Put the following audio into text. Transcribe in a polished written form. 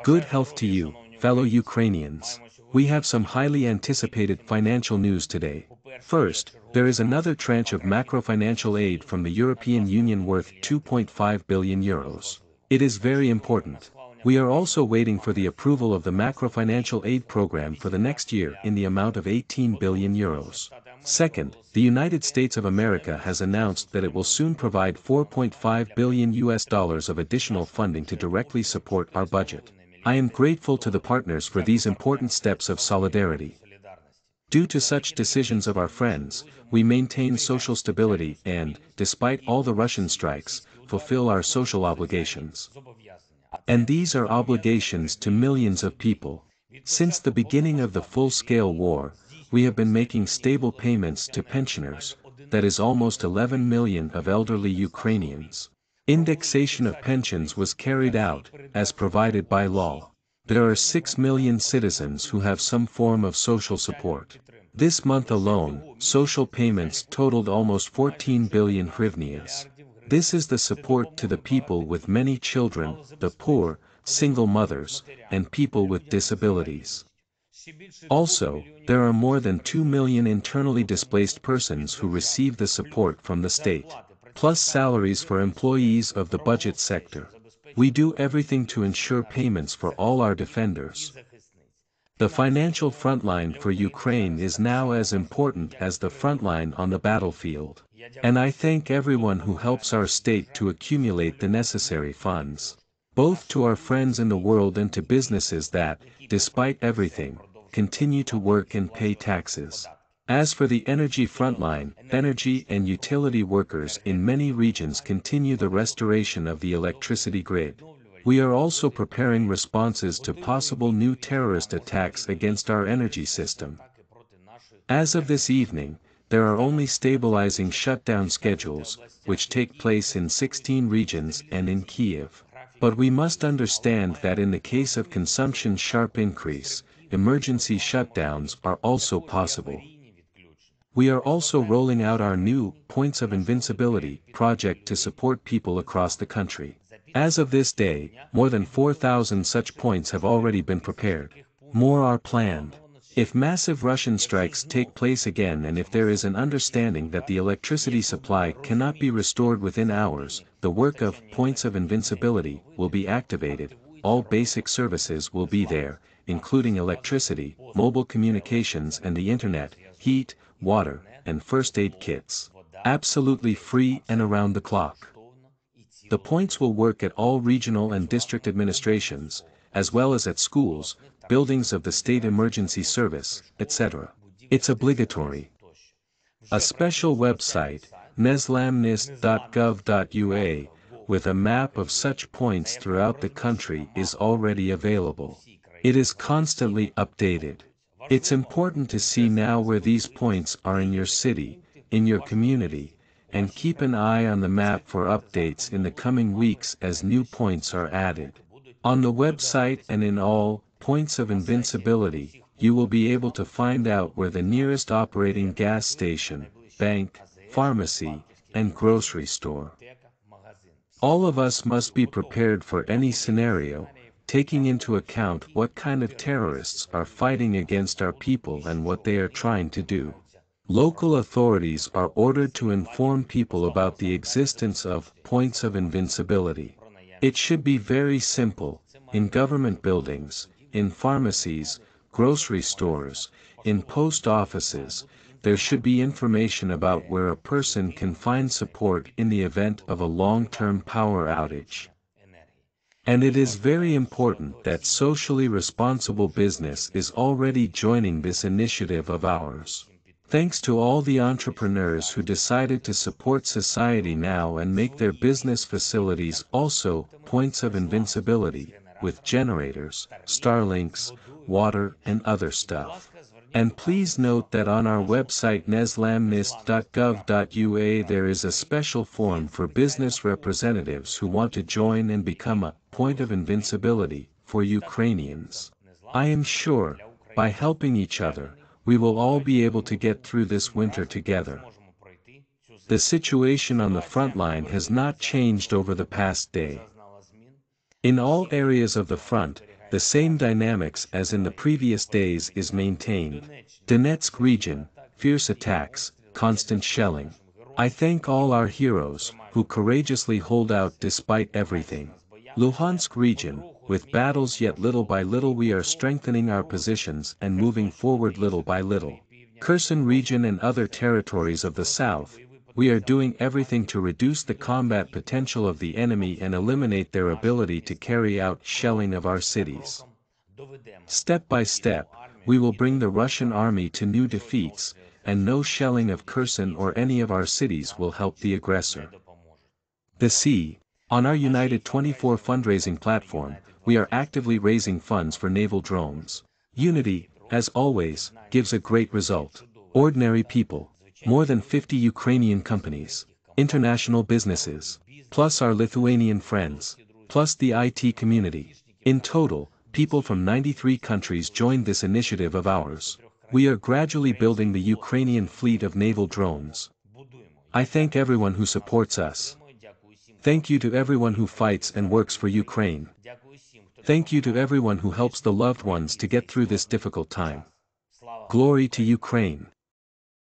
Good health to you, fellow Ukrainians. We have some highly anticipated financial news today. First, there is another tranche of macrofinancial aid from the European Union worth €2.5 billion. It is very important. We are also waiting for the approval of the macrofinancial aid program for the next year in the amount of €18 billion. Second, the United States of America has announced that it will soon provide $4.5 billion of additional funding to directly support our budget. I am grateful to the partners for these important steps of solidarity. Due to such decisions of our friends, we maintain social stability and, despite all the Russian strikes, fulfill our social obligations. And these are obligations to millions of people. Since the beginning of the full-scale war, we have been making stable payments to pensioners, that is almost 11 million of elderly Ukrainians. Indexation of pensions was carried out, as provided by law. There are 6 million citizens who have some form of social support. This month alone, social payments totaled almost 14 billion hryvnias. This is the support to the people with many children, the poor, single mothers, and people with disabilities. Also, there are more than 2 million internally displaced persons who receive the support from the state, plus salaries for employees of the budget sector. We do everything to ensure payments for all our defenders. The financial frontline for Ukraine is now as important as the frontline on the battlefield. And I thank everyone who helps our state to accumulate the necessary funds. Both to our friends in the world and to businesses that, despite everything, continue to work and pay taxes. As for the energy frontline, energy and utility workers in many regions continue the restoration of the electricity grid. We are also preparing responses to possible new terrorist attacks against our energy system. As of this evening, there are only stabilizing shutdown schedules, which take place in 16 regions and in Kiev. But we must understand that in the case of consumption sharp increase, emergency shutdowns are also possible. We are also rolling out our new Points of Invincibility project to support people across the country. As of this day, more than 4,000 such points have already been prepared. More are planned. If massive Russian strikes take place again and if there is an understanding that the electricity supply cannot be restored within hours, the work of Points of Invincibility will be activated, all basic services will be there, including electricity, mobile communications and the internet, heat, water, and first aid kits. Absolutely free and around the clock. The points will work at all regional and district administrations, as well as at schools, buildings of the State Emergency Service, etc. It's obligatory. A special website, nezlamnist.gov.ua, with a map of such points throughout the country is already available. It is constantly updated. It's important to see now where these points are in your city, in your community, and keep an eye on the map for updates in the coming weeks as new points are added. On the website and in all Points of Invincibility, you will be able to find out where the nearest operating gas station, bank, pharmacy, and grocery store. All of us must be prepared for any scenario, taking into account what kind of terrorists are fighting against our people and what they are trying to do. Local authorities are ordered to inform people about the existence of Points of Invincibility. It should be very simple, in government buildings, in pharmacies, grocery stores, in post offices, there should be information about where a person can find support in the event of a long-term power outage. And it is very important that socially responsible business is already joining this initiative of ours. Thanks to all the entrepreneurs who decided to support society now and make their business facilities also Points of Invincibility, with generators, Starlinks, water and other stuff. And please note that on our website nezlamnist.gov.ua there is a special form for business representatives who want to join and become a Point of Invincibility for Ukrainians. I am sure, by helping each other, we will all be able to get through this winter together. The situation on the front line has not changed over the past day. In all areas of the front, the same dynamics as in the previous days is maintained. Donetsk region, fierce attacks, constant shelling. I thank all our heroes, who courageously hold out despite everything. Luhansk region, with battles yet little by little we are strengthening our positions and moving forward little by little. Kherson region and other territories of the south, we are doing everything to reduce the combat potential of the enemy and eliminate their ability to carry out shelling of our cities. Step by step, we will bring the Russian army to new defeats, and no shelling of Kherson or any of our cities will help the aggressor. The C. On our United 24 fundraising platform, we are actively raising funds for naval drones. Unity, as always, gives a great result. Ordinary people, more than 50 Ukrainian companies, international businesses, plus our Lithuanian friends, plus the IT community. In total, people from 93 countries joined this initiative of ours. We are gradually building the Ukrainian fleet of naval drones. I thank everyone who supports us. Thank you to everyone who fights and works for Ukraine. Thank you to everyone who helps the loved ones to get through this difficult time. Glory to Ukraine.